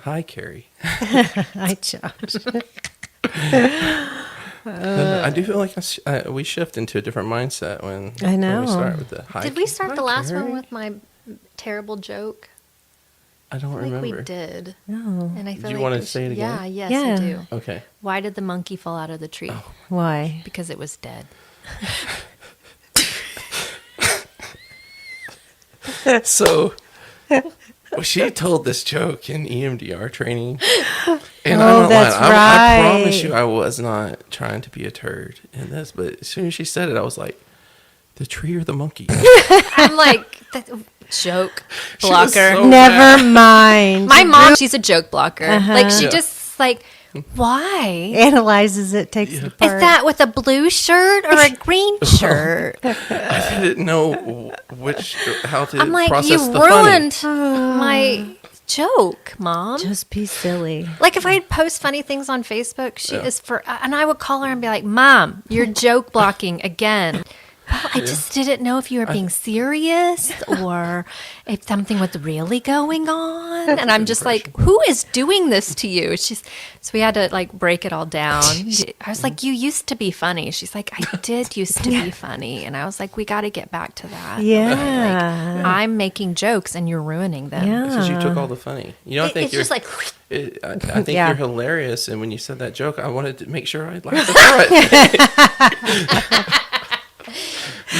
Hi, Carrie. Hi, Josh. I do feel like we shift into a different mindset when we start with the hi. Did we start hi, the last Carrie? one with my terrible joke? I don't I feel remember. like we did. No. And I feel Do you like want to say it again? Yeah, yes, Yeah. I do. Okay. Why did the monkey fall out of the tree? Oh. Why? Because it was dead. So she told this joke in EMDR training, and I'm not that's lying. I promise right. you, I was not trying to be a turd in this. But as soon as she said it, I was like, "The tree or the monkey?" I'm like, joke She was blocker. so Never mind. My mom, she's a joke blocker. Like, she Yeah. just, like, why? Analyzes it, takes it Is apart. that with a blue shirt or a green shirt? I didn't know how to I'm like, process you the funny. ruined my joke, Mom. Just be silly. Like, if I'd post funny things on Facebook, and I would call her and be like, Mom, you're joke blocking again. Well, I just didn't know if you were being serious or if something was really going on. And I'm just like, who is doing this to you? So we had to like break it all down. I was like, you used to be funny. She's like, I did used to be funny. And I was like, we got to get back to that. Yeah. Like, I'm making jokes and you're ruining them. Yeah. Because you took all the funny. You know, I think It's just like, I think Yeah. you're hilarious. And when you said that joke, I wanted to make sure I laughed at the right.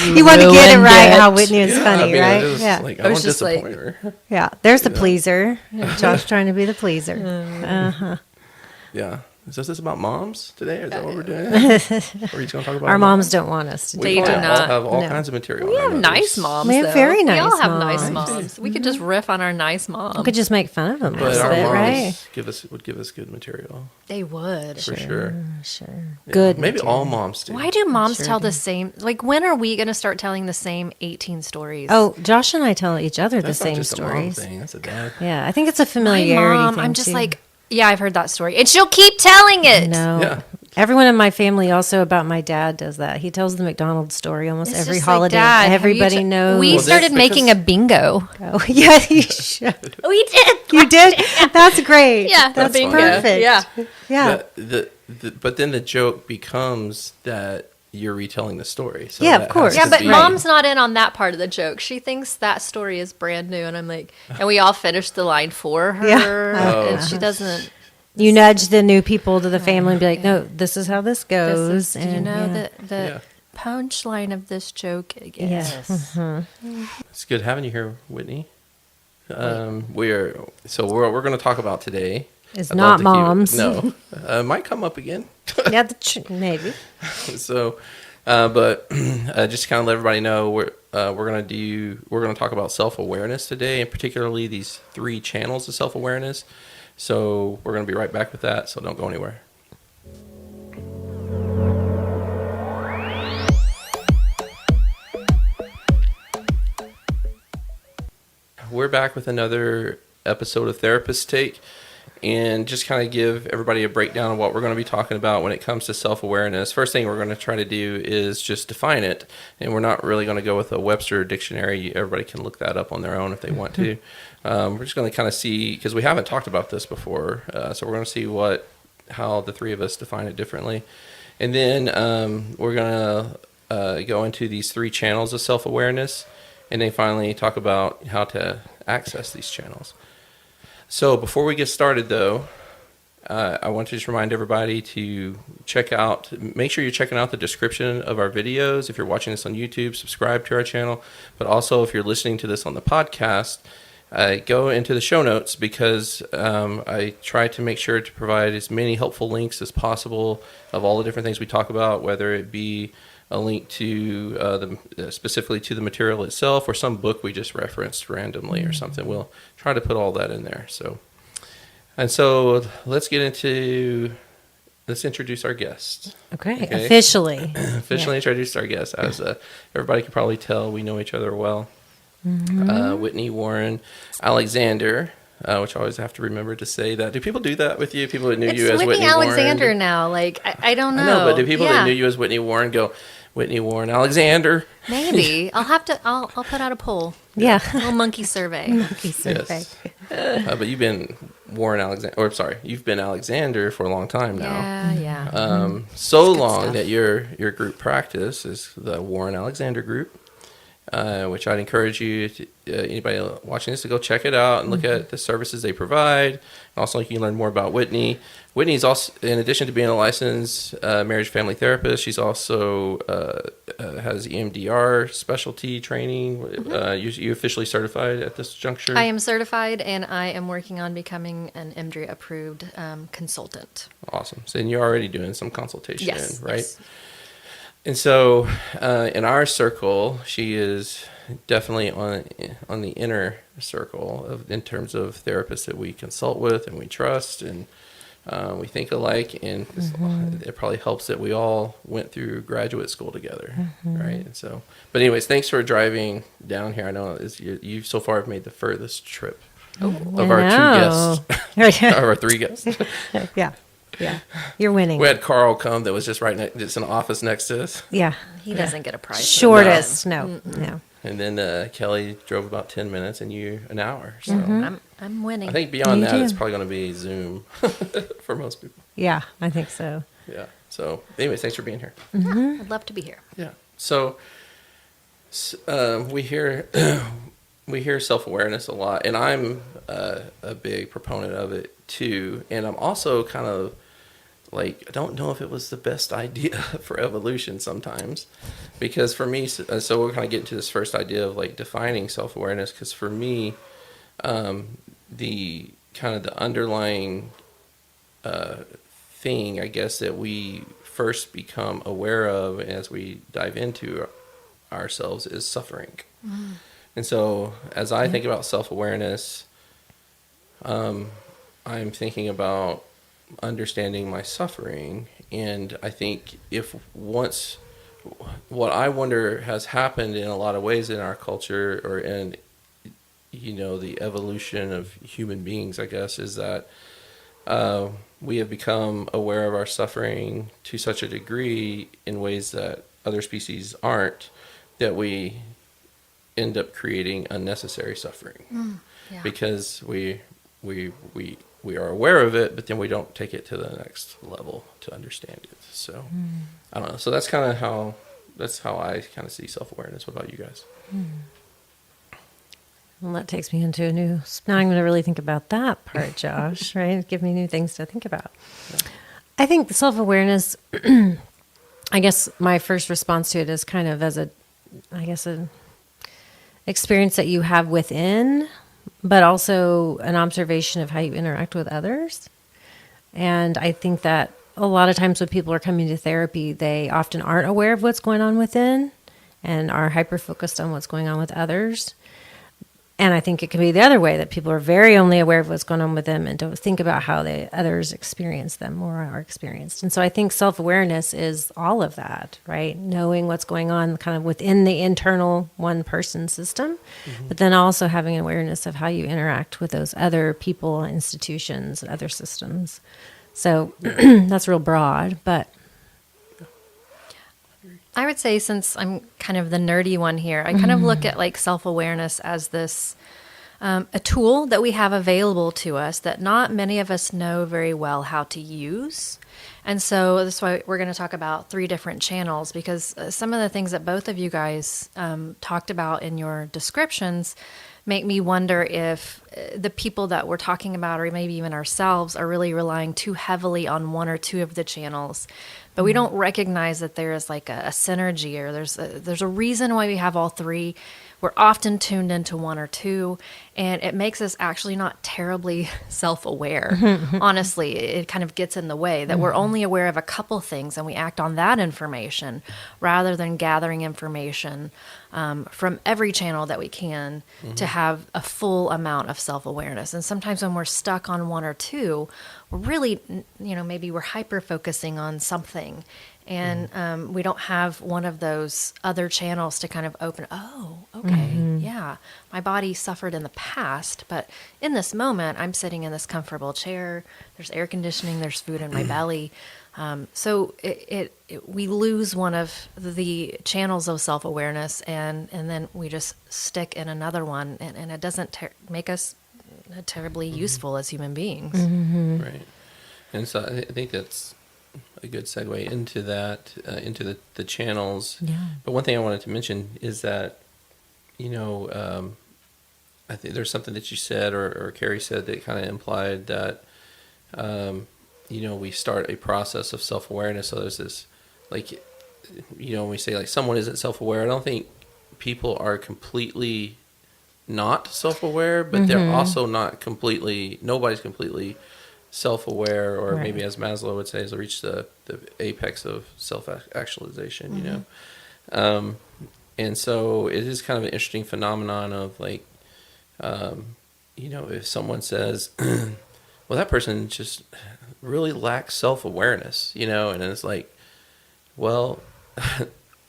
You want to get it ruined right, it. how Whitney is funny, I mean, right? I was Yeah. like, I I was won't just like- disappoint her. Yeah. There's the pleaser. Josh trying to be the pleaser. Uh-huh. Yeah. Is this about moms today? Is that what we're doing? Or are you just going to talk about Our moms don't want us to We do They do probably that. not. all have all No. kinds of material. we on our have mothers. nice moms. We have though. very We all nice have nice moms. moms. We could just riff on our nice moms. We could just make fun of them a But little our bit, moms right? would give us good material They would. for sure. Sure. Yeah. Good. Maybe material. all moms do. Why do moms Sure tell do. the same? Like, when are we going to start telling the same 18 stories? Oh, Josh and I tell each other That's the not same just stories. a mom thing. That's a dad. Yeah, I think it's a my familiarity mom, thing I'm just too. like, yeah, I've heard that story. And she'll keep telling it. No. Yeah. Everyone in my family also about my dad does that. He tells the McDonald's story almost It's every just like, holiday. Dad, have you Everybody t- knows. We Well, that's started making a because- bingo. Oh, yeah, you should. We did. You did? That's great. Yeah, That's bingo. perfect. Yeah. Yeah. But then the joke becomes that you're retelling the story. So Yeah, of that course. has Yeah, to but be- mom's not in on that part of the joke. She thinks that story is brand new. And I'm like, and we all finished the line for her. Yeah. Oh. And she doesn't. You nudge the new people to the family and be like, no, this is how this goes. This is, do you and, know yeah. the Yeah. punchline of this joke? Yes. It's good having you here, Whitney. We're going to talk about today. It's I'd not love to moms. No, might come up again. Yeah, maybe. So, but just to kind of let everybody know, we're going to talk about self-awareness today, and particularly these 3 channels of self-awareness. So we're going to be right back with that. So don't go anywhere. We're back with another episode of Therapist Take, and just kind of give everybody a breakdown of what we're going to be talking about when it comes to self-awareness. First thing we're going to try to do is just define it, and we're not really going to go with a Webster dictionary. Everybody can look that up on their own if they want to. We're just going to kind of see, because we haven't talked about this before, so we're going to see how the 3 of us define it differently. And then we're going to go into these 3 channels of self-awareness, and then finally talk about how to access these channels. So before we get started, though, I want to just remind everybody to make sure you're checking out the description of our videos. If you're watching this on YouTube, subscribe to our channel. But also, if you're listening to this on the podcast, go into the show notes, because I try to make sure to provide as many helpful links as possible of all the different things we talk about, whether it be a link to specifically to the material itself, or some book we just referenced randomly or something. We'll try to put all that in there. So let's introduce our guest. Okay. Okay. Officially. Introduce our guest. As everybody can probably tell, we know each other well. Whitney Warren Alexander. which I always have to remember to say that. Do people do that with you? People that knew It's you as Whitney Whitney Alexander Warren? now. Like, I don't know. I know, but do people that Yeah. knew you as Whitney Warren go, Whitney Warren Alexander? Maybe. I'll put out a poll. Yeah. A little monkey survey. Yes. But you've been Warren Alexander, or sorry, you've been Alexander for a long time now. Yeah. So good long stuff. that your group practice is the Warren Alexander group, which I'd encourage you, anybody watching this, to go check it out and look at the services they provide. And also, you can learn more about Whitney. Whitney's also, in addition to being a licensed marriage family therapist, she's also has EMDR specialty training. You officially certified at this juncture? I am certified, and I am working on becoming an EMDRI approved consultant. Awesome. So then you're already doing some consultation, Yes. right? Yes. And so in our circle, she is definitely on the inner circle in terms of therapists that we consult with and we trust and we think alike. And it probably helps that we all went through graduate school together, right? And so, but anyways, thanks for driving down here. I know you so far have made the furthest trip of our two guests, of our three guests. Yeah. You're winning. We had Carl come that was just just in the office next to us. Yeah. He doesn't get a prize. Shortest. No. And then Kelly drove about 10 minutes and you an hour. So I'm winning. I think beyond You that, do. it's probably going to be Zoom for most people. Yeah, I think so. Yeah. So anyways, thanks for being here. Yeah, I'd love to be here. Yeah. So we hear self-awareness a lot, and I'm a big proponent of it too. And I'm also kind of like, I don't know if it was the best idea for evolution sometimes, because for me, so we're kind of getting to this first idea of like defining self-awareness, because for me, the kind of the underlying thing, I guess, that we first become aware of as we dive into ourselves is suffering. And so as I think about self-awareness, I'm thinking about understanding my suffering. And I think what I wonder has happened in a lot of ways in our culture, or in, the evolution of human beings, I guess, is that we have become aware of our suffering to such a degree in ways that other species aren't, that we end up creating unnecessary suffering because we are aware of it, but then we don't take it to the next level to understand it. So I don't know. So that's kind of how I kind of see self-awareness. What about you guys? Well, that takes me into now I'm going to really think about that part, Josh, right? Give me new things to think about. Yeah. I think the self-awareness, I guess my first response to it is kind of as an experience that you have within, but also an observation of how you interact with others. And I think that a lot of times when people are coming to therapy, they often aren't aware of what's going on within and are hyper-focused on what's going on with others. And I think it can be the other way, that people are very only aware of what's going on with them and don't think about how others experience them or are experienced. And so I think self-awareness is all of that, right? Knowing what's going on kind of within the internal one-person system, but then also having awareness of how you interact with those other people, institutions, other systems. So that's real broad, but... I would say, since I'm kind of the nerdy one here, I kind of look at like self-awareness as this a tool that we have available to us that not many of us know very well how to use. And so that's why we're going to talk about 3 different channels, because some of the things that both of you guys talked about in your descriptions make me wonder if the people that we're talking about, or maybe even ourselves, are really relying too heavily on 1 or 2 of the channels. But we don't recognize that there is like a synergy, or there's a reason why we have all 3. We're often tuned into 1 or 2, and it makes us actually not terribly self-aware. Honestly, it kind of gets in the way that we're only aware of a couple things, and we act on that information rather than gathering information from every channel that we can to have a full amount of self-awareness. And sometimes when we're stuck on 1 or 2, we're really, maybe we're hyper-focusing on something, And we don't have one of those other channels to kind of open. Oh, okay. Yeah. My body suffered in the past, but in this moment, I'm sitting in this comfortable chair. There's air conditioning. There's food in my belly. So we lose one of the channels of self-awareness, and then we just stick in another one, and it doesn't make us terribly useful as human beings. Right. And so I think that's a good segue into that, into the channels. Yeah. But one thing I wanted to mention is that, I think there's something that you said or Carrie said that kind of implied that, we start a process of self-awareness. So there's this, when we say like someone isn't self-aware, I don't think people are completely not self-aware, but they're also not completely, nobody's completely self-aware, or maybe as Maslow would say, has reached the apex of self-actualization, and so it is kind of an interesting phenomenon of like, if someone says, well, that person just really lacks self-awareness, and it's like, well,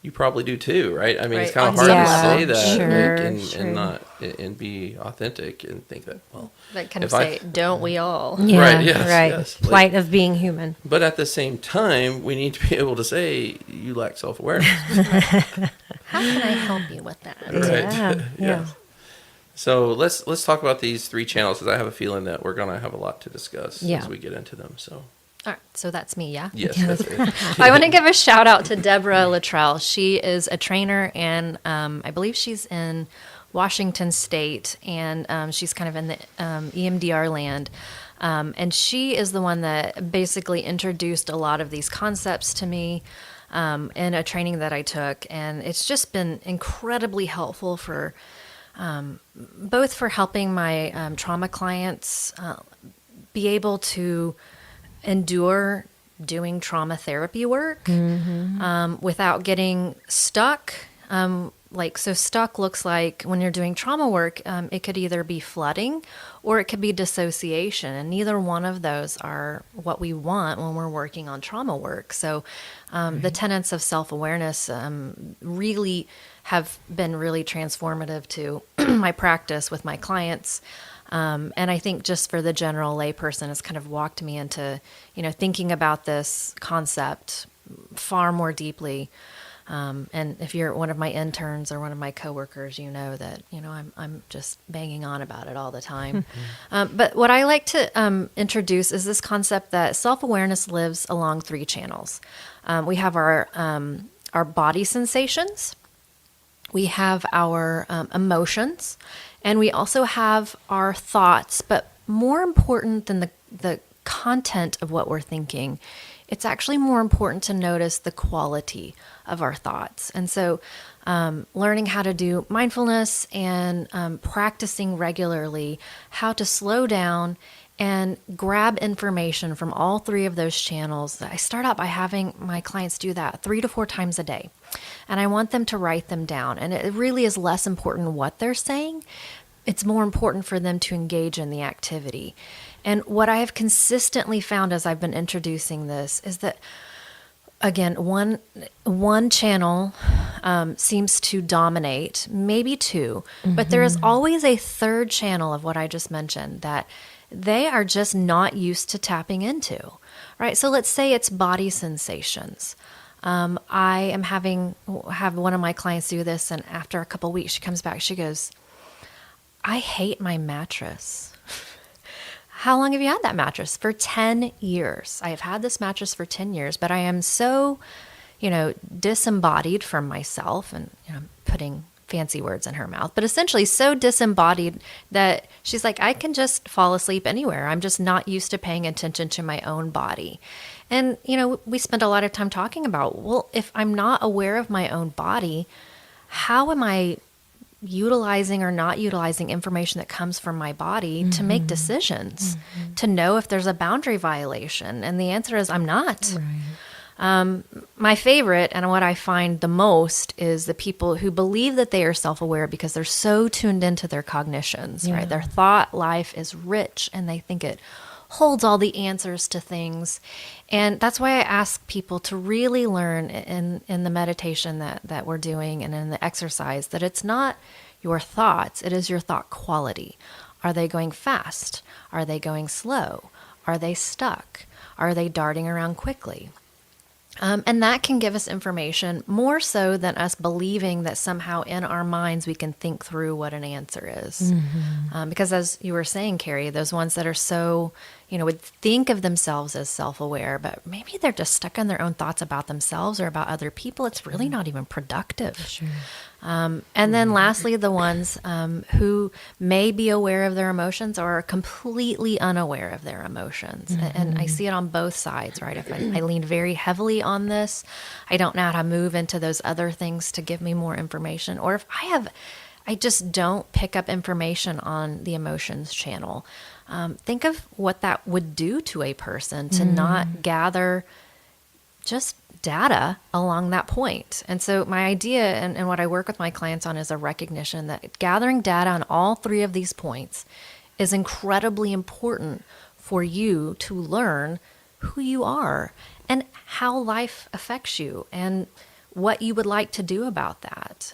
you probably do too, right? I mean, it's kind of hard to say that and not and be authentic and think that, well, Like kind of say, don't we all? Yeah, right, yes, right. yes. Plight of being human. But at the same time, we need to be able to say you lack self-awareness. How can I help you with that? Right. Yeah. So let's talk about these three channels, because I have a feeling that we're going to have a lot to discuss as we get into them. So. All right, so that's me, yeah? Yes, that's it. I want to give a shout out to Deborah Luttrell. She is a trainer, and I believe she's in Washington State, and she's kind of in the EMDR land. And she is the one that basically introduced a lot of these concepts to me in a training that I took. And it's just been incredibly helpful for both for helping my trauma clients be able to endure doing trauma therapy work without getting stuck. So stuck looks like when you're doing trauma work, it could either be flooding or it could be dissociation. And neither one of those are what we want when we're working on trauma work. So the tenets of self-awareness really have been really transformative to my practice with my clients. And I think just for the general layperson, it's kind of walked me into, thinking about this concept far more deeply. And if you're one of my interns or one of my coworkers, you know that, I'm just banging on about it all the time. But what I like to introduce is this concept that self-awareness lives along three channels. We have our body sensations, we have our emotions, and we also have our thoughts. But more important than the content of what we're thinking, it's actually more important to notice the quality of our thoughts. And so learning how to do mindfulness and practicing regularly how to slow down and grab information from all three of those channels. I start out by having my clients do that 3 to 4 times a day. And I want them to write them down. And it really is less important what they're saying. It's more important for them to engage in the activity. And what I have consistently found as I've been introducing this is that, again, one channel seems to dominate, maybe two, but there is always a third channel of what I just mentioned that they are just not used to tapping into, right? So let's say it's body sensations. I am have one of my clients do this, and after a couple of weeks, she comes back, she goes, I hate my mattress. How long have you had that mattress? For 10 years. I have had this mattress for 10 years, but I am so, disembodied from myself, and I'm putting fancy words in her mouth, but essentially so disembodied that she's like, I can just fall asleep anywhere. I'm just not used to paying attention to my own body. And, we spend a lot of time talking about, well, if I'm not aware of my own body, how am I utilizing or not utilizing information that comes from my body to make decisions, to know if there's a boundary violation? And the answer is I'm not. Right. My favorite, and what I find the most, is the people who believe that they are self-aware because they're so tuned into their cognitions, right? Their thought life is rich and they think it holds all the answers to things. And that's why I ask people to really learn in the meditation that we're doing and in the exercise that it's not your thoughts, it is your thought quality. Are they going fast? Are they going slow? Are they stuck? Are they darting around quickly? And that can give us information more so than us believing that somehow in our minds we can think through what an answer is. Because as you were saying, Carrie, those ones that are so, would think of themselves as self-aware, but maybe they're just stuck in their own thoughts about themselves or about other people. It's really not even productive. Sure. And then lastly, the ones who may be aware of their emotions or are completely unaware of their emotions. And I see it on both sides, right? If I lean very heavily on this, I don't know how to move into those other things to give me more information. Or if I just don't pick up information on the emotions channel. Think of what that would do to a person to not gather just data along that point. And so my idea and what I work with my clients on is a recognition that gathering data on all three of these points is incredibly important for you to learn who you are and how life affects you and what you would like to do about that.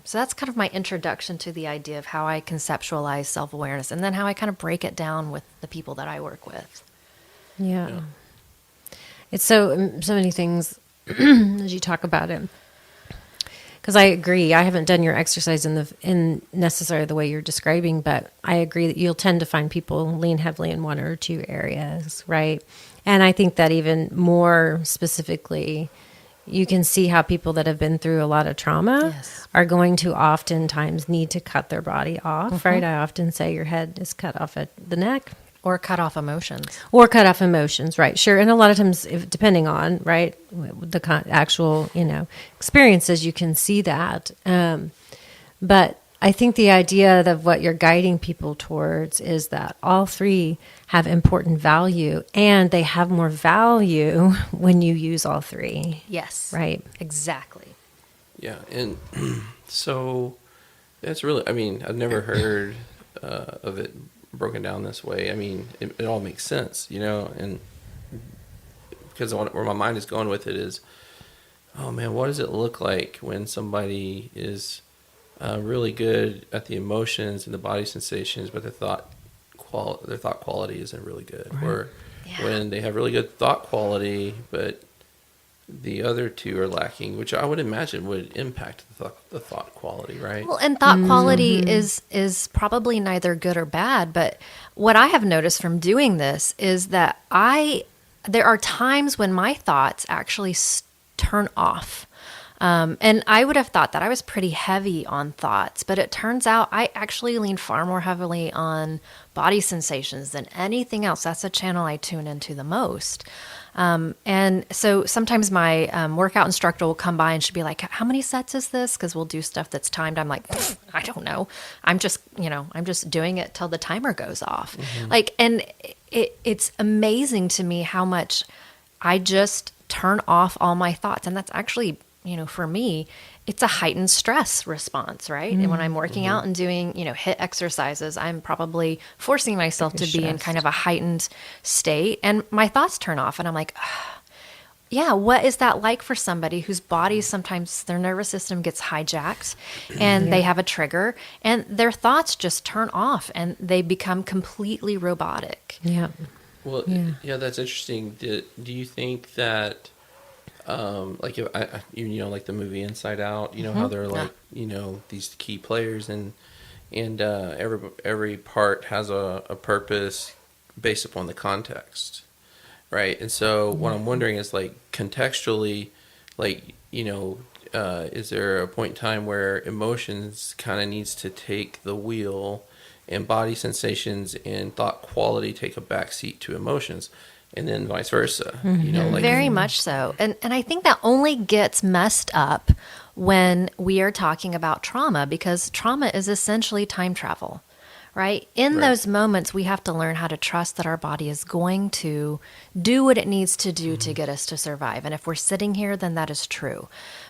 So that's kind of my introduction to the idea of how I conceptualize self-awareness and then how I kind of break it down with the people that I work with. Yeah. It's so many things as you talk about it. Because I agree, I haven't done your exercise in necessarily the way you're describing, but I agree that you'll tend to find people lean heavily in one or two areas, right? And I think that even more specifically, you can see how people that have been through a lot of trauma are going to oftentimes need to cut their body off, right? I often say your head is cut off at the neck. Or cut off emotions. Or cut off emotions, right? Sure. And a lot of times, depending on, right, the actual, experiences, you can see that. But I think the idea of what you're guiding people towards is that all three have important value and they have more value when you use all three. Yes. Right. Exactly. Yeah. And so that's really, I've never heard of it broken down this way. It all makes sense, and because where my mind is going with it is, oh man, what does it look like when somebody is really good at the emotions and the body sensations, but their thought quality isn't really good, right. Or when they have really good thought quality, but the other two are lacking, which I would imagine would impact the thought quality, right? Well, and thought quality is probably neither good or bad, but what I have noticed from doing this is that there are times when my thoughts actually turn off. And I would have thought that I was pretty heavy on thoughts, but it turns out I actually lean far more heavily on body sensations than anything else. That's a channel I tune into the most. And so sometimes my workout instructor will come by and she'll be like, how many sets is this? Because we'll do stuff that's timed. I'm like, I don't know. I'm just doing it till the timer goes off. And it's amazing to me how much I just turn off all my thoughts. And that's actually, for me, it's a heightened stress response, right? And when I'm working out and doing, HIIT exercises, I'm probably forcing myself to be in kind of a heightened state and my thoughts turn off and I'm like, yeah, what is that like for somebody whose body sometimes their nervous system gets hijacked and they have a trigger and their thoughts just turn off and they become completely robotic. Yeah. Well, yeah, that's interesting. Do you think that like if like the movie Inside Out, how they're like, these key players and every part has a purpose based upon the context, right? And so what I'm wondering is like contextually, like, is there a point in time where emotions kind of needs to take the wheel and body sensations and thought quality take a backseat to emotions? And then vice versa, Very much so. And I think that only gets messed up when we are talking about trauma because trauma is essentially time travel, right? In Right. those moments, we have to learn how to trust that our body is going to do what it needs to do to get us to survive. And if we're sitting here, then that is true.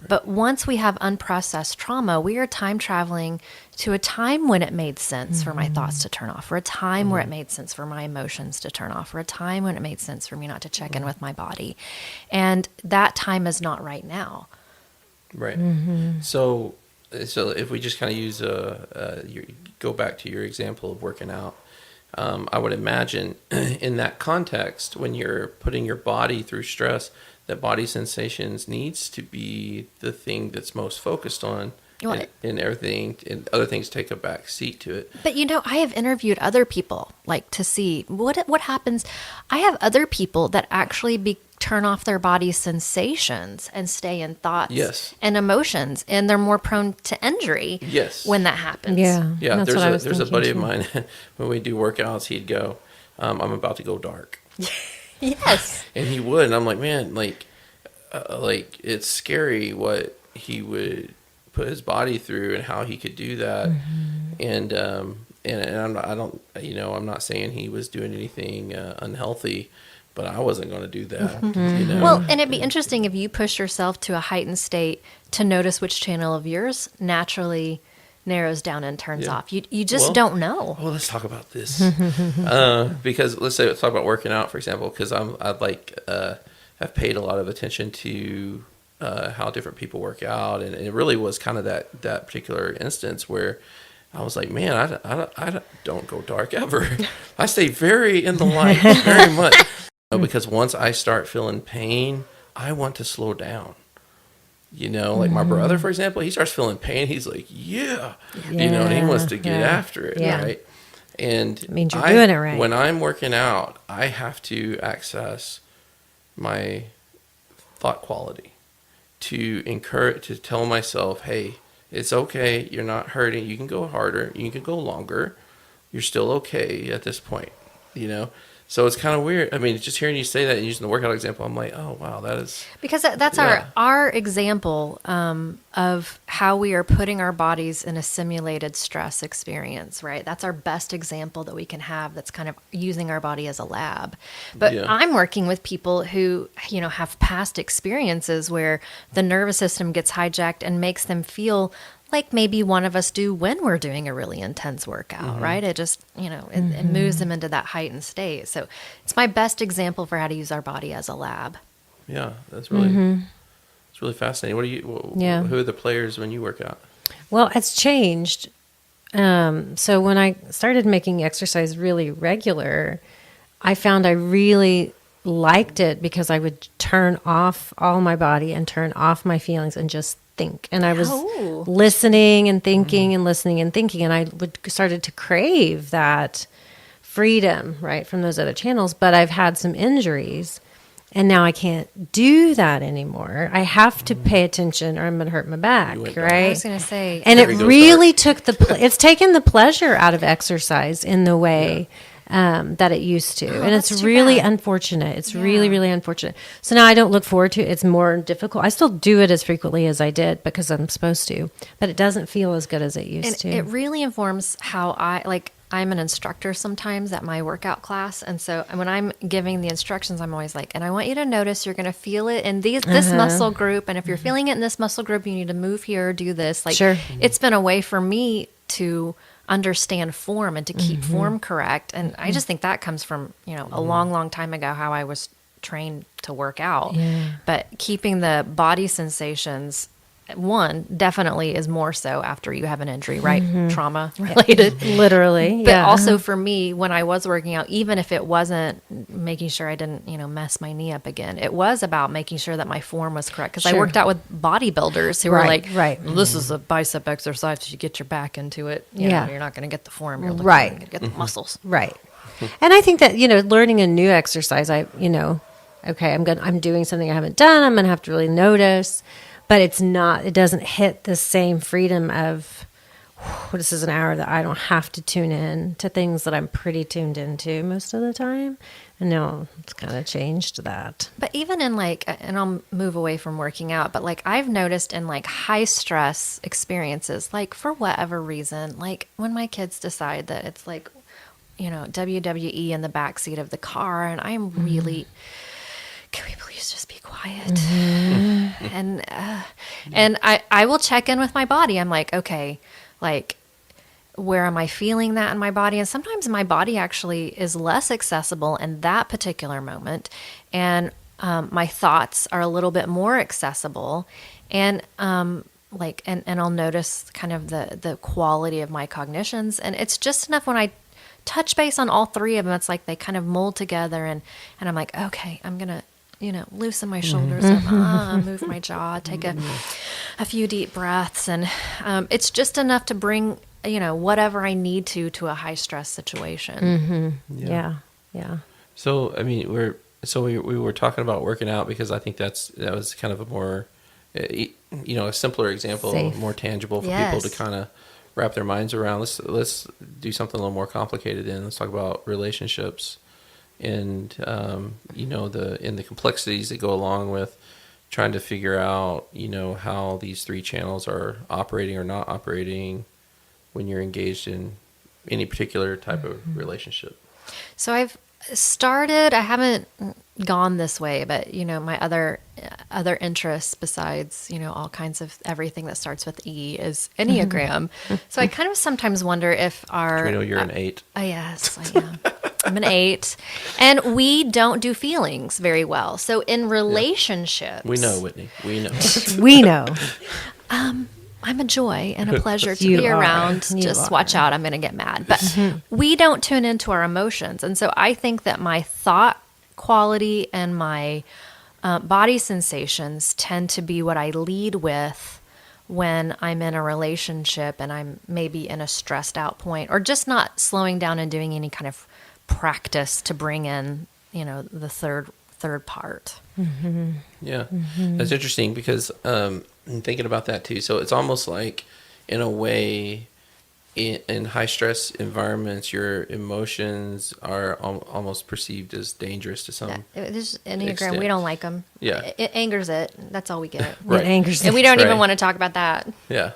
But once we have unprocessed trauma, we are time traveling to a time when it made sense for my thoughts to turn off, or a time where it made sense for my emotions to turn off, or a time when it made sense for me not to check in with my body. And that time is not right now. Right. So if we just kind of use go back to your example of working out, I would imagine in that context, when you're putting your body through stress, that body sensations needs to be the thing that's most focused on, and everything, and other things take a back seat to it. But I have interviewed other people like to see what happens. I have other people that actually turn off their body sensations and stay in thoughts Yes. and emotions, and they're more prone to injury Yes. when that happens. Yeah. Yeah, That's what I was there's a thinking, buddy of too. mine when we do workouts, he'd go, I'm about to go dark. Yes. And he would, and I'm like, man, like it's scary what he would put his body through and how he could do that. And I'm not saying he was doing anything unhealthy, but I wasn't going to do that. Well, and it'd be interesting if you push yourself to a heightened state to notice which channel of yours naturally narrows down and turns off. You just don't know. Well, let's talk about this because let's talk about working out, for example, because I've paid a lot of attention to how different people work out, and it really was kind of that particular instance where I was like, man, I don't go dark ever. I stay very in the light, very much. Because once I start feeling pain, I want to slow down. Like my brother, for example, he starts feeling pain. He's like, and he wants to get after it, right? And It means you're doing it right. When I'm working out, I have to access my thought quality to tell myself, hey, it's okay. You're not hurting. You can go harder. You can go longer. You're still okay at this point, So it's kind of weird. I mean, just hearing you say that and using the workout example, I'm like, oh, wow, that is... Because that's our example of how we are putting our bodies in a simulated stress experience, right? That's our best example that we can have that's kind of using our body as a lab. But I'm working with people who, have past experiences where the nervous system gets hijacked and makes them feel like maybe one of us do when we're doing a really intense workout, right? It just, it moves them into that heightened state. So it's my best example for how to use our body as a lab. Yeah, that's really, it's really fascinating. Who are the players when you work out? Well, it's changed. So when I started making exercise really regular, I found I really liked it because I would turn off all my body and turn off my feelings and just think. And I was listening and thinking and listening and thinking, and I started to crave that freedom, right, from those other channels. But I've had some injuries, and now I can't do that anymore. I have to pay attention, or I'm going to hurt my back, right? I was going to say, and it really took it's taken the pleasure out of exercise in the way that it used to. And it's really unfortunate. It's really, really unfortunate. So now I don't look forward to it. It's more difficult. I still do it as frequently as I did because I'm supposed to, but it doesn't feel as good as it used to. It really informs how I'm an instructor sometimes at my workout class. And so when I'm giving the instructions, I'm always like, and I want you to notice you're going to feel it in this muscle group. And if you're feeling it in this muscle group, you need to move here, do this. It's been a way for me to understand form and to keep form correct. And I just think that comes from, a long, long time ago, how I was trained to work out. Yeah. But keeping the body sensations, one, definitely is more so after you have an injury, right? Trauma related. Literally. But also for me, when I was working out, even if it wasn't making sure I didn't, mess my knee up again, it was about making sure that my form was correct. Because I worked out with bodybuilders who were like, this is a bicep exercise. You get your back into it. You know, you're not going to get the form. You're going to get the muscles. Right. And I think that, learning a new exercise, okay, I'm doing something I haven't done. I'm going to have to really notice. But it doesn't hit the same freedom of, this is an hour that I don't have to tune in to things that I'm pretty tuned into most of the time. And now it's kind of changed that. But even in like, and I'll move away from working out, but like I've noticed in like high stress experiences, like for whatever reason, like when my kids decide that it's like, WWE in the backseat of the car, and I'm really, can we please just be quiet? And I will check in with my body. I'm like, okay, like, where am I feeling that in my body? And sometimes my body actually is less accessible in that particular moment. And my thoughts are a little bit more accessible. And and I'll notice kind of the quality of my cognitions. And it's just enough when I touch base on all three of them, it's like they kind of mold together. And I'm like, okay, I'm going to, loosen my shoulders up, move my jaw, take a few deep breaths. And it's just enough to bring whatever I need to a high stress situation. Yeah. So, I mean, we were talking about working out because I think that was kind of a more, a simpler example, Safe. more tangible for people to kind of wrap their minds around. Let's do something a little more complicated. And let's talk about relationships and, the complexities that go along with trying to figure out, how these three channels are operating or not operating when you're engaged in any particular type of relationship. So I haven't gone this way, but my other interests besides, all kinds of everything that starts with E is Enneagram. So I kind of sometimes wonder if We know you're an 8. Yes, I am. I'm an 8, and we don't do feelings very well. So in relationships, We know, Whitney. We know. We know. I'm a joy and a pleasure to You be are. around. You Just are. watch out. I'm going to get mad. But we don't tune into our emotions. And so I think that my thought quality and my body sensations tend to be what I lead with when I'm in a relationship and I'm maybe in a stressed out point, or just not slowing down and doing any kind of practice to bring in, the third part. Yeah. That's interesting because I'm thinking about that too. So it's almost like, in a way, in high stress environments, your emotions are almost perceived as dangerous to some This Enneagram, extent. we don't like them. Yeah. It angers it. That's all we get. Right. It angers And we don't even Right. want to talk about that. Yeah.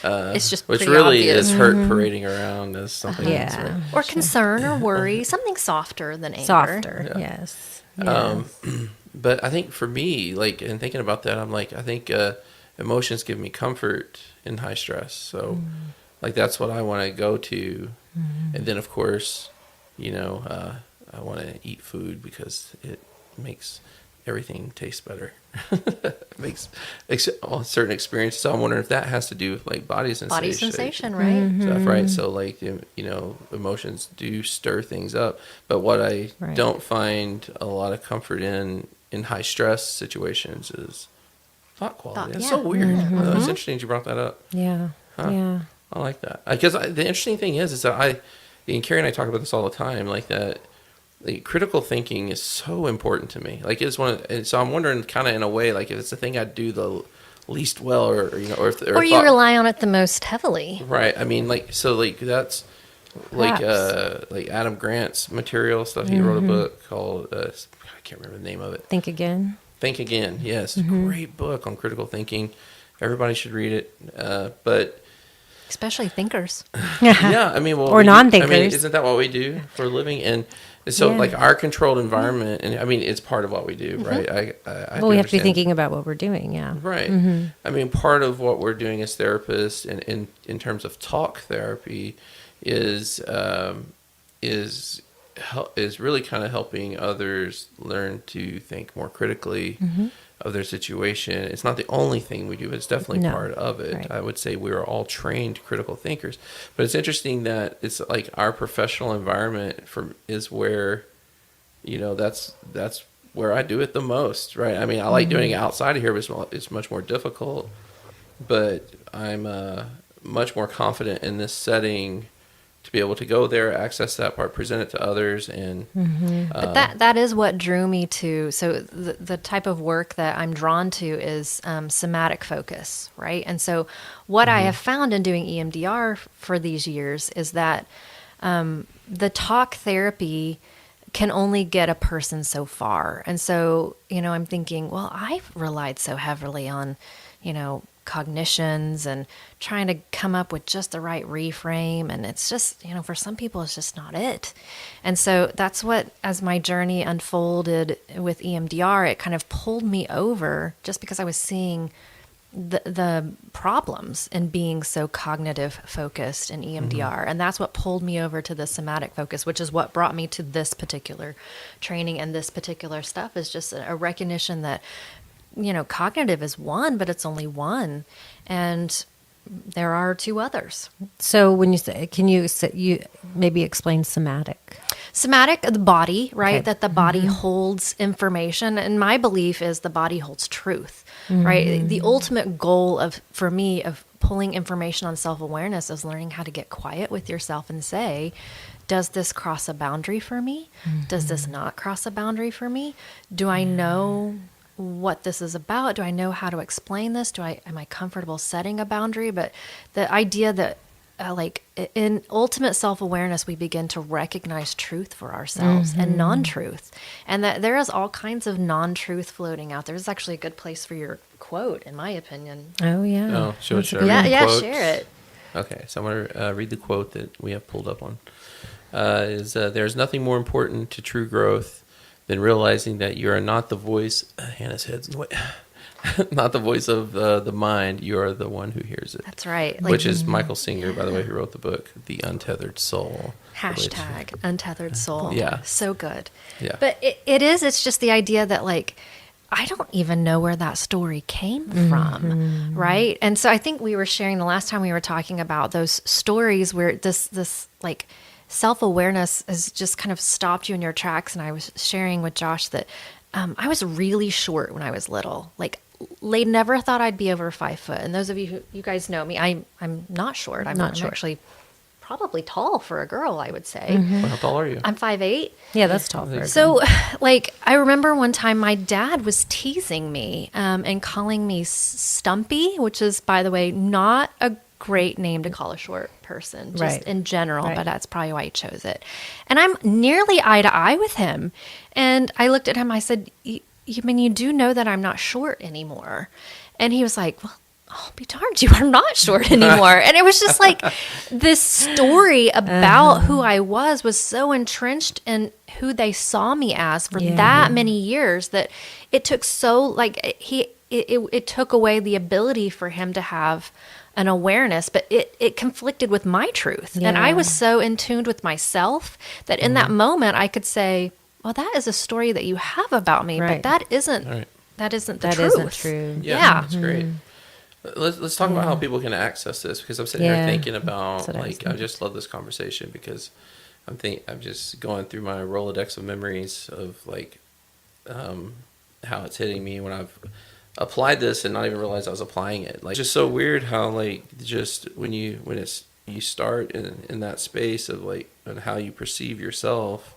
It's just Which pretty really obvious. is hurt parading around as something that's Yeah. right. Or concern or worry, something softer than anger. Softer. Yeah. Yes. Yeah. But I think for me, like, in thinking about that, I'm like, I think emotions give me comfort in high stress. So, like, that's what I want to go to. And then, of course, I want to eat food because it makes everything taste better. It makes certain experiences. So I'm wondering if that has to do with, like, body sensation. Body sensation, right? Stuff, right? So, like, emotions do stir things up. But what I Right. don't find a lot of comfort in high stress situations is thought quality. It's so yeah. weird. It's interesting that you brought that up. Yeah. Huh. Yeah. I like that. Because the interesting thing is that and Carrie and I talk about this all the time, like that. The critical thinking is so important to me. Like, it's and so I'm wondering, kind of in a way, like, if it's the thing I do the least well, or Or you rely on it the most heavily. right. I mean, like, so, like, that's like Adam Grant's material stuff. He wrote a book called I can't remember the name of it. Think again. Think Again. Yes, great book on critical thinking. Everybody should read it. But Especially thinkers. yeah, I mean, well, Or non-thinkers. I mean, isn't that what we do for a living? And so, Yeah. like, our controlled environment, and I mean, it's part of what we do, right? I Well, we have to be understand. thinking about what we're doing. Yeah. Right. I mean, part of what we're doing as therapists, and in terms of talk therapy, is really kind of helping others learn to think more critically of their situation. It's not the only thing we do, but it's definitely No. part of it. Right. I would say we are all trained critical thinkers, but it's interesting that it's like our professional environment is where, that's where I do it the most, right? I mean, I like doing it outside of here, but it's much more difficult. But I'm much more confident in this setting to be able to go there, access that part, present it to others, and But that is what drew me to. So the type of work that I'm drawn to is somatic focus, right? And so what I have found in doing EMDR for these years is that the talk therapy can only get a person so far. And so, I'm thinking, well, I've relied so heavily on, cognitions and trying to come up with just the right reframe. And it's just, for some people, it's just not it. And so that's what, as my journey unfolded with EMDR, it kind of pulled me over just because I was seeing the problems in being so cognitive focused in EMDR. And that's what pulled me over to the somatic focus, which is what brought me to this particular training and this particular stuff, is just a recognition that, cognitive is one, but it's only one. And there are two others. So when you say, can you maybe explain somatic? Somatic, the body, right? Okay. That the body holds information. And my belief is the body holds truth, right? The ultimate goal for me of pulling information on self-awareness is learning how to get quiet with yourself and say, does this cross a boundary for me? Does this not cross a boundary for me? Do I know what this is about? Do I know how to explain this? Am I comfortable setting a boundary? But the idea that in ultimate self-awareness, we begin to recognize truth for ourselves and non-truth, and that there is all kinds of non-truth floating out there. There's actually a good place for your quote, in my opinion. Oh, yeah. Oh, should I Yeah, read the quote? share it. Okay, so I'm going to read the quote that we have pulled up on. There's nothing more important to true growth than realizing that you are not the voice. Hannah's head's in the way. Not the voice of the mind. You are the one who hears it. That's right. Which is Michael Singer, by the way, who wrote the book, The Untethered Soul. Hashtag untethered soul. Yeah. So good. Yeah. But it's just the idea that I don't even know where that story came from, right? And so I think we were sharing the last time we were talking about those stories where this self-awareness has just kind of stopped you in your tracks. And I was sharing with Josh that I was really short when I was little. They never thought I'd be over 5 foot. And those of you guys know me, I'm not short. I'm actually probably tall for a girl, I would say. Well, how tall are you? I'm 5'8". Yeah, that's tall. For a So, I remember one time my dad was teasing me and calling me Stumpy, which is, by the way, not a great name to call a short person, just Right. in general, Right. but that's probably why he chose it. And I'm nearly eye to eye with him. And I looked at him, I said, you do know that I'm not short anymore. And he was like, well, I'll be darned, you are not short anymore. And it was just this story about who I was so entrenched in who they saw me as for that many years that it took it took away the ability for him to have an awareness, but it conflicted with my truth. And I was so in tune with myself that in that moment I could say, well, that is a story that you have about me, Right. but that isn't Right. the truth. That isn't true. Yeah. That's great. Let's talk about how people can access this, because I'm sitting here thinking about That's what I was I thinking. just love this conversation because I'm just going through my Rolodex of memories of how it's hitting me when I've applied this and not even realize I was applying it. It's just so weird how just when you start in that space of and how you perceive yourself,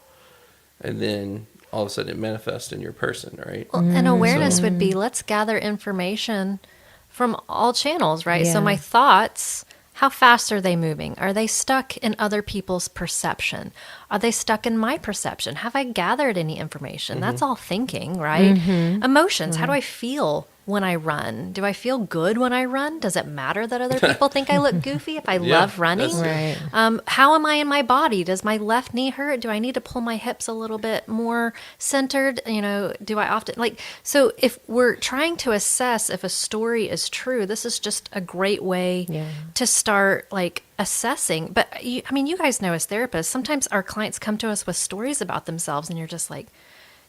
and then all of a sudden it manifests in your person, right? Well, and awareness would be, let's gather information from all channels, right? Yeah. So my thoughts, how fast are they moving? Are they stuck in other people's perception? Are they stuck in my perception? Have I gathered any information? That's all thinking, right? Emotions, how do I feel when I run? Do I feel good when I run? Does it matter that other people think I look goofy if I love running? that's it. Right. How am I in my body? Does my left knee hurt? Do I need to pull my hips a little bit more centered? Do I often so if we're trying to assess if a story is true, this is just a great way to start assessing. But you guys know as therapists, sometimes our clients come to us with stories about themselves and you're just like,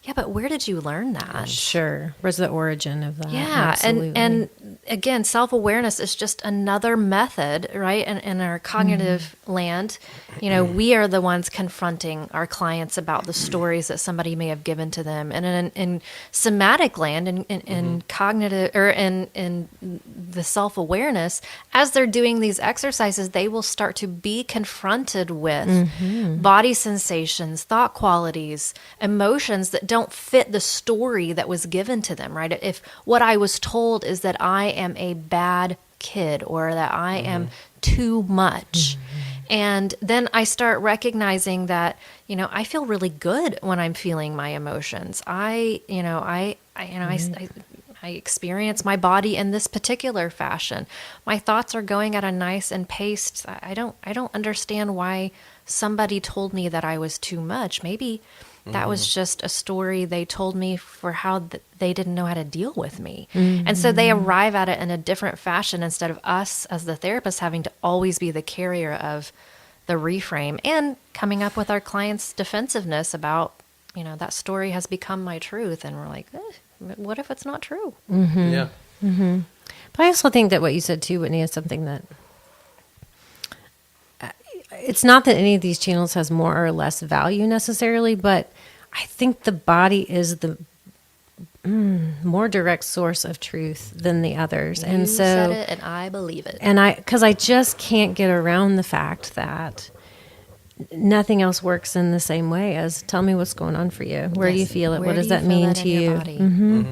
yeah, but where did you learn that? Sure. Where's the origin of that? Yeah, Absolutely. and again, self-awareness is just another method, right? And in our cognitive land, we are the ones confronting our clients about the stories that somebody may have given to them. And in somatic land, in cognitive or in the self-awareness, as they're doing these exercises, they will start to be confronted with body sensations, thought qualities, emotions that don't fit the story that was given to them, right? If what I was told is that I am a bad kid or that I am too much, And then I start recognizing that, I feel really good when I'm feeling my emotions. I experience my body in this particular fashion. My thoughts are going at a nice and paced. I don't understand why somebody told me that I was too much. Maybe that was just a story they told me for how they didn't know how to deal with me. And so they arrive at it in a different fashion instead of us as the therapist having to always be the carrier of the reframe and coming up with our client's defensiveness about, that story has become my truth. And we're like, what if it's not true? Yeah. But I also think that what you said too, Whitney, is something that it's not that any of these channels has more or less value necessarily, but I think the body is the more direct source of truth than the others. You said it, and I believe it. And because I just can't get around the fact that nothing else works in the same way as tell me what's going on for you. Where do you feel it? What does that mean to you?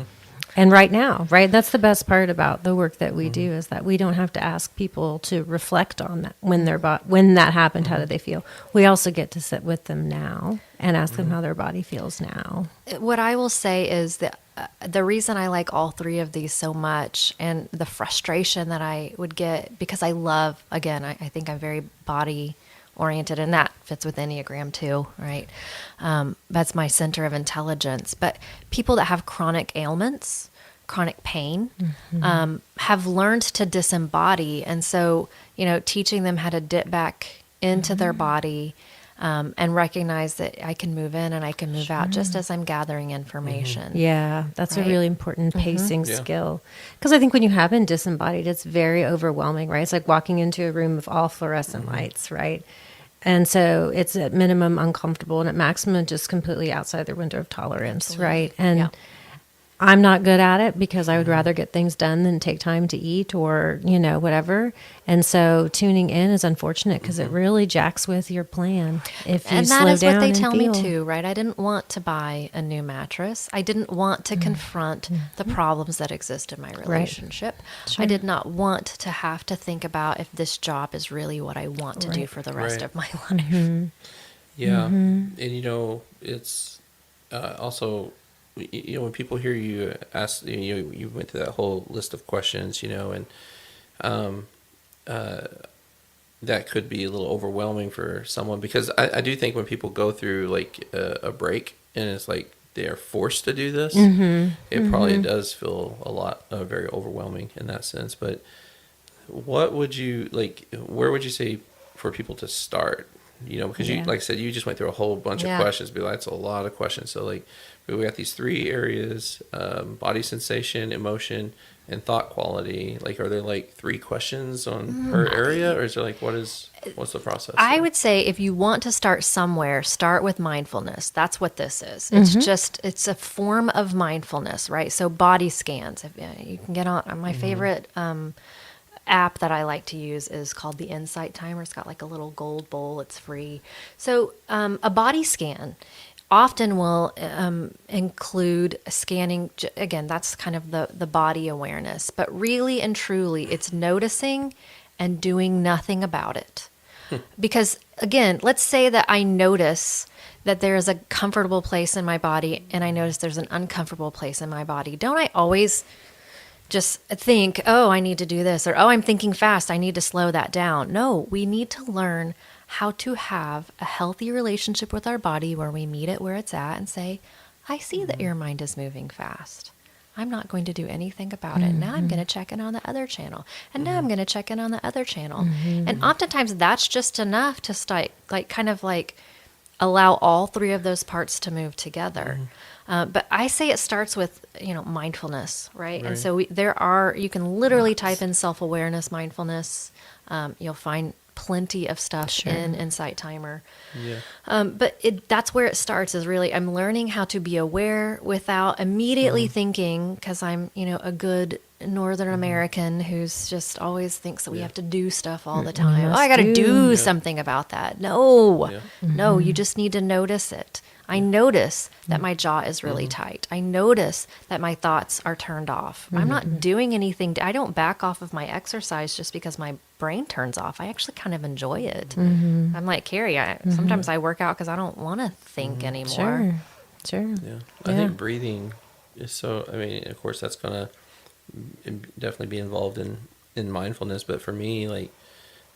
And right now, right? That's the best part about the work that we do is that we don't have to ask people to reflect on that when when that happened. How did they feel? We also get to sit with them now and ask them how their body feels now. What I will say is that the reason I like all three of these so much and the frustration that I would get because I love, again, I think I'm very body oriented, and that fits with Enneagram too, right? That's my center of intelligence. But people that have chronic ailments, chronic pain, have learned to disembody. And so, teaching them how to dip back into their body and recognize that I can move in and I can move out just as I'm gathering information. Yeah, that's right? a really important pacing skill. Because I think when you have been disembodied, it's very overwhelming, right? It's like walking into a room of all fluorescent lights, right? And so it's at minimum uncomfortable and at maximum just completely outside their window of tolerance, right? And I'm not good at it because I would rather get things done than take time to eat or, whatever. And so tuning in is unfortunate because it really jacks with your plan. If you and slow that is down what they and tell me feel. too, right? I didn't want to buy a new mattress. I didn't want to confront the problems that exist in my relationship. Sure. I did not want to have to think about if this job is really what I want to do for the rest of my life. Yeah. And, it's also, when people hear you ask, you went through that whole list of questions, and that could be a little overwhelming for someone because I do think when people go through like a break and it's like they are forced to do this, it probably does feel a lot very overwhelming in that sense. But what would you where would you say for people to start? Because you, like I said, you just went through a whole bunch of questions. But that's a lot of questions. So we got these three areas: body sensation, emotion, and thought quality. Are there three questions on per area, or is there what's the process? I would say if you want to start somewhere, start with mindfulness. That's what this is. It's a form of mindfulness, right? So body scans. You can get on my favorite app that I like to use is called the Insight Timer. It's got a little gold bowl. It's free. So a body scan often will include scanning. Again, that's kind of the body awareness. But really and truly, it's noticing and doing nothing about it. Because, again, let's say that I notice that there is a comfortable place in my body and I notice there's an uncomfortable place in my body. Don't I always just think, oh, I need to do this, or, oh, I'm thinking fast, I need to slow that down. No, we need to learn how to have a healthy relationship with our body where we meet it where it's at and say, I see that your mind is moving fast. I'm not going to do anything about it. Now I'm going to check in on the other channel. And now I'm going to check in on the other channel. And oftentimes that's just enough to start, allow all three of those parts to move together. But I say it starts with, mindfulness, right? And so you can literally type in self-awareness, mindfulness. You'll find plenty of stuff in Insight Timer. Yeah. But that's where it starts is really, I'm learning how to be aware without immediately thinking, because I'm, a good Northern American who's just always thinks that we have to do stuff all the time. Oh, I got to do something about that. No, you just need to notice it. I notice that my jaw is really tight. I notice that my thoughts are turned off. I'm not doing anything. I don't back off of my exercise just because my brain turns off. I actually kind of enjoy it. I'm like Carrie. Sometimes I work out because I don't want to think anymore. Sure. Yeah. I think breathing is so, I mean, of course, that's going to definitely be involved in mindfulness. But for me, like,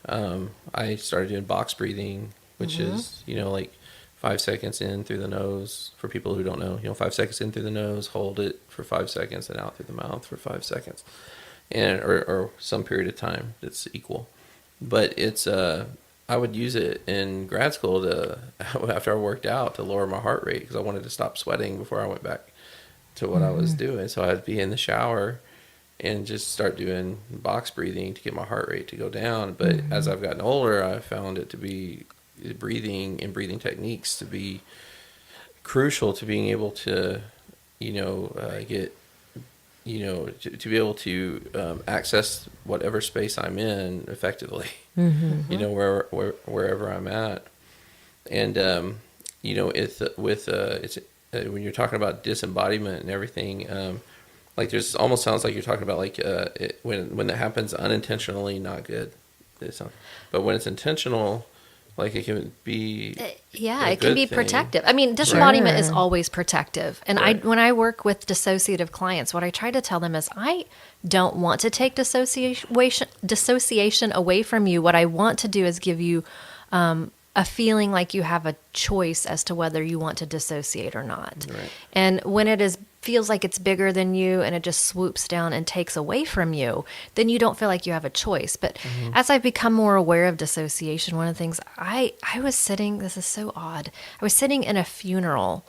I started doing box breathing, which is, like 5 seconds in through the nose. For people who don't know, 5 seconds in through the nose, hold it for 5 seconds, and out through the mouth for 5 seconds, and or some period of time that's equal. But it's I would use it in grad school to after I worked out to lower my heart rate because I wanted to stop sweating before I went back to what I was doing. So I'd be in the shower and just start doing box breathing to get my heart rate to go down. But as I've gotten older, I found it to be breathing and breathing techniques to be crucial to being able to, get, to be able to access whatever space I'm in effectively, wherever I'm at. And, it's when you're talking about disembodiment and everything, like there's almost sounds like you're talking about like when it happens unintentionally, not good. But when it's intentional, like it can be it can be protective. I mean, disembodiment is always protective. And when I work with dissociative clients, what I try to tell them is I don't want to take dissociation away from you. What I want to do is give you a feeling like you have a choice as to whether you want to dissociate or not. Right. And when it feels like it's bigger than you and it just swoops down and takes away from you, then you don't feel like you have a choice. But as I've become more aware of dissociation, one of the things I was sitting, this is so odd, I was sitting in a funeral,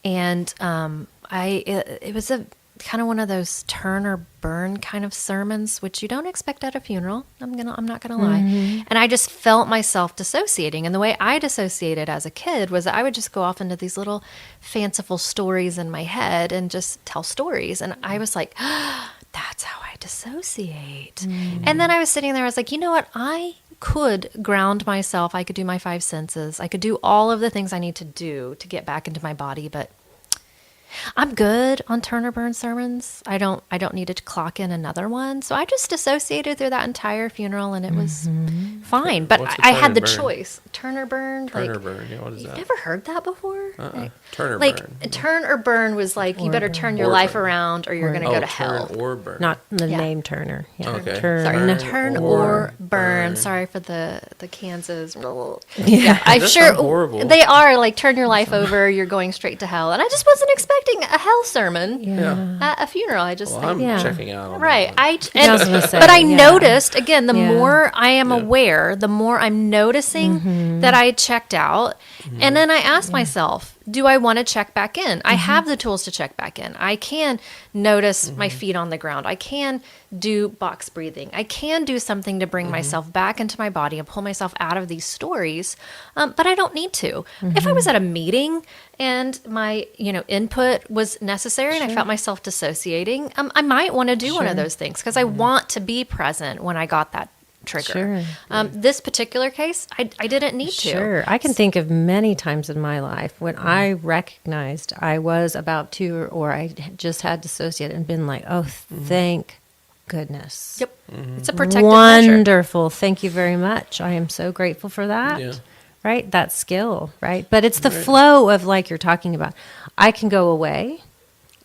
and it was a kind of one of those turn or burn kind of sermons, which you don't expect at a funeral. I'm not gonna lie. And I just felt myself dissociating. And the way I dissociated as a kid was that I would just go off into these little fanciful stories in my head and just tell stories. And I was like, that's how I dissociate. And then I was sitting there, I was like, you know what? I could ground myself. I could do my 5 senses. I could do all of the things I need to do to get back into my body, but I'm good on turn or burn sermons. I don't need to clock in another one. So I just dissociated through that entire funeral, and it was fine. But I had the choice. Turn or burn. Turn or burn. Yeah, what is You've that? never heard that before? Turn or burn. Turn or burn was like you better turn your life around or you're going to go to hell. Turn or burn. Not the name Turner. Yeah. Okay. Turn or burn. Sorry for the Kansas. Yeah, I'm sure horrible. They are like turn your life over. You're going straight to hell, and I just wasn't expecting a hell sermon at a funeral. I just I'm checking out. On right. That But I noticed again. The more I am aware, the more I'm noticing that I checked out, and then I asked myself, do I want to check back in? I have the tools to check back in. I can notice my feet on the ground. I can do box breathing. I can do something to bring myself back into my body and pull myself out of these stories, but I don't need to. If I was at a meeting and my input was necessary and I felt myself dissociating, I might want to do one of those things because I want to be present when I got that trigger. This particular case, I didn't need to. Sure. I can think of many times in my life when I recognized I was about to, or I just had dissociated and been like, oh, thank goodness. Yep. It's a protective measure. Wonderful. Thank you very much. I am so grateful for that. Yeah. Right? That skill, right? But it's the flow of like you're talking about. I can go away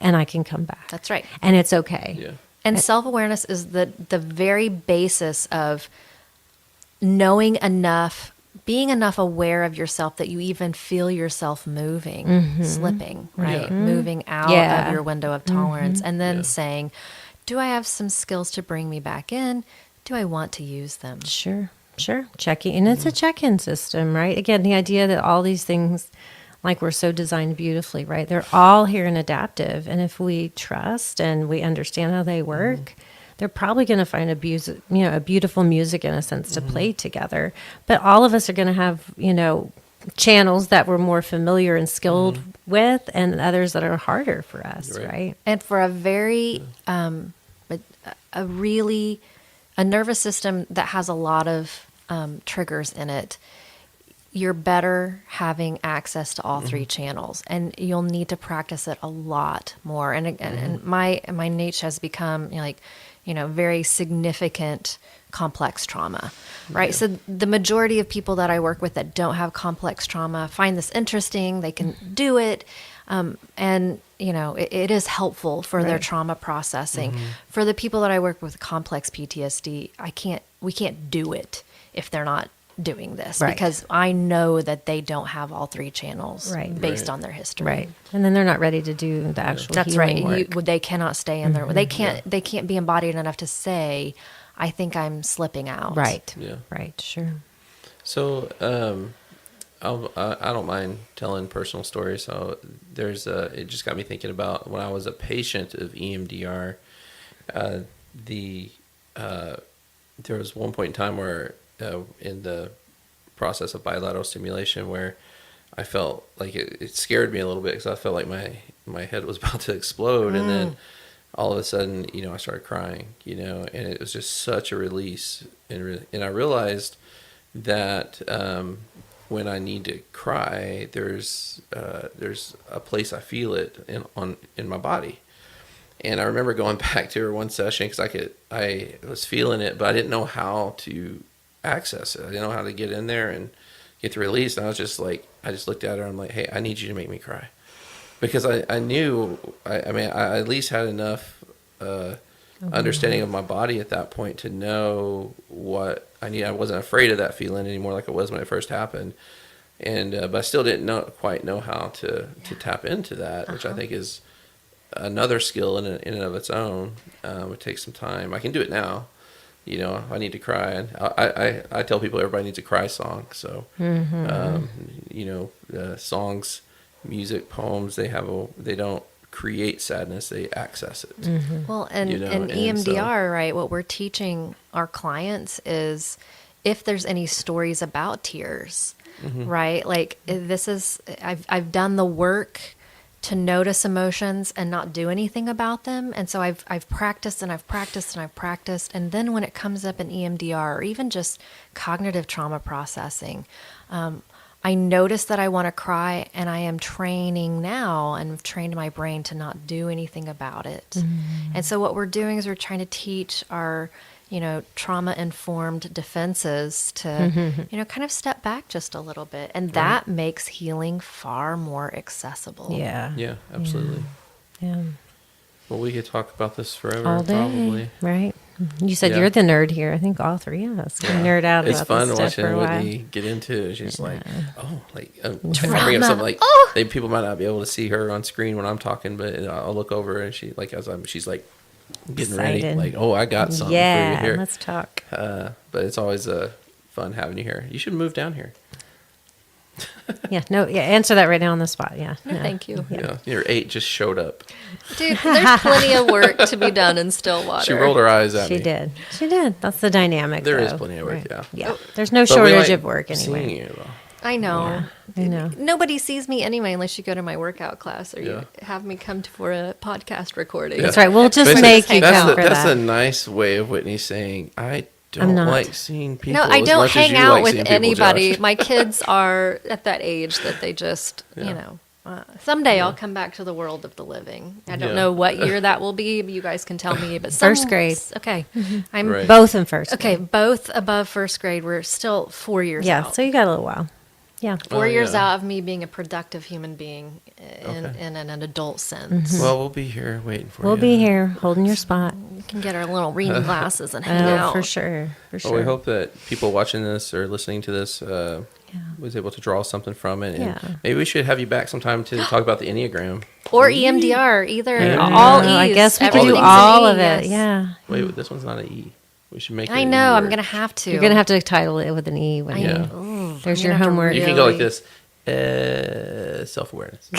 and I can come back. That's right. And it's okay. Yeah. And self-awareness is the very basis of knowing enough, being enough aware of yourself that you even feel yourself moving, slipping, right? Moving out of your window of tolerance. And then saying, do I have some skills to bring me back in? Do I want to use them? Sure. Checking. And it's a check-in system, right? Again, the idea that all these things, like we're so designed beautifully, right? They're all here and adaptive. And if we trust and we understand how they work, they're probably going to find a beautiful music in a sense to play together. But all of us are going to have, channels that we're more familiar and skilled with and others that are harder for us, right? And for a very, a nervous system that has a lot of triggers in it, you're better having access to all three channels, and you'll need to practice it a lot more. And my niche has become very significant complex trauma, right? Yeah. So the majority of people that I work with that don't have complex trauma find this interesting. They can do it. And it is helpful for their trauma processing. For the people that I work with complex PTSD, we can't do it if they're not doing this, because I know that they don't have all three channels based on their history. Right. And then they're not ready to do the actual That's healing right. work. They cannot stay in their, they can't be embodied enough to say, I think I'm slipping out. Right. Yeah. Right. Sure. So, I don't mind telling personal stories. So it just got me thinking about when I was a patient of EMDR. There was one point in time where in the process of bilateral stimulation where I felt like it scared me a little bit because I felt like my head was about to explode, and then all of a sudden, I started crying, and it was just such a release, and I realized that when I need to cry, there's a place I feel it in my body. And I remember going back to her one session because I was feeling it, but I didn't know how to access it. I didn't know how to get in there and get the release. And I was just like, I just looked at her and I'm like, hey, I need you to make me cry. Because I knew, I at least had enough understanding of my body at that point to know what I need. I wasn't afraid of that feeling anymore like it was when it first happened. And but I still didn't quite know how to tap into that, which I think is another skill in and of its own. It takes some time. I can do it now. If I need to cry, and I tell people everybody needs a cry song. So, songs, music, poems, they don't create sadness, they access it. Well, and EMDR, right? What we're teaching our clients is if there's any stories about tears, right? Like I've done the work to notice emotions and not do anything about them. And so I've practiced and I've practiced and I've practiced. And then when it comes up in EMDR or even just cognitive trauma processing, I notice that I want to cry, and I am training now and I've trained my brain to not do anything about it. And so what we're doing is we're trying to teach our trauma-informed defenses to, kind of step back just a little bit. And that makes healing far more accessible. Yeah. Yeah, absolutely. Yeah. Well, we could talk about this forever, All day. probably. Right. You said you're the nerd here. I think all three of us can nerd out It's about fun this stuff for watching a while. Whitney get into it. She's like, oh, like, if I Drama. bring up something like, people might not be able to see her on screen when I'm talking, but I'll look over and she's like, getting Excited. ready, like, oh, I got something Yeah, for you here. let's talk. But it's always fun having you here. You should move down here. Answer that right now on the spot. Yeah. No, thank you. Yeah, your 8 just showed up. Dude, there's plenty of work to be done in Stillwater. She rolled her eyes at She me. did. She did. That's the dynamic. There is though. plenty of work, yeah. Yeah. There's no But we shortage like of work seeing anyway. you, though. I know. I know. Nobody sees me anyway unless you go to my workout class or you Yeah. have me come for a podcast recording. That's right. We'll just But make you that's count for That's a that. nice way of Whitney saying, I I'm don't not. like seeing people. No, I as don't much as hang you out like with seeing people, anybody. Josh. My kids are at that age that they just, someday I'll come back to the world of the living. I don't Yeah. know what year that will be. But you guys can tell me. But First grade. Okay. I'm Right. Both in first. okay. grade. Both above first grade. We're still 4 years Yeah. out. So you got a little while. Yeah. 4 years yeah. out of me being a productive human being in an adult sense. Well, we'll be here waiting for you. We'll be here holding your spot. We can get our little reading glasses and hang Oh, out. for sure. For sure. Well, we hope that people watching this or listening to this was able to draw something from it. And Yeah. maybe we should have you back sometime to talk about the Enneagram. Or EMDR, either Yeah. all E's. I guess we could do Everything's an all E, of it. yes. Yeah. Wait, this one's not an E. We should make it I an know. E I'm word. going to have to. You're going to have to title it with an E. When Yeah. There's I'm your gonna have to homework. You can go like really- this. Self-awareness.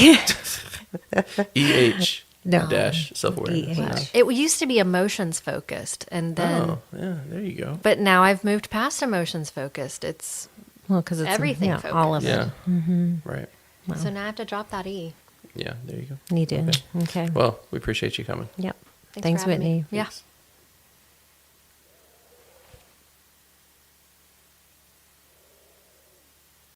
EH No. dash self-awareness. EH. It used to be emotions focused, and then, Oh, yeah, there you go. but now I've moved past emotions focused. It's Well, because it's Everything all of Yeah. it. Mm-hmm. Right. so now I have to drop that E. Yeah, there you go. You do. Okay. Well, we appreciate you coming. Yep. Thanks Thanks, for having me. Whitney. Yeah. Thanks.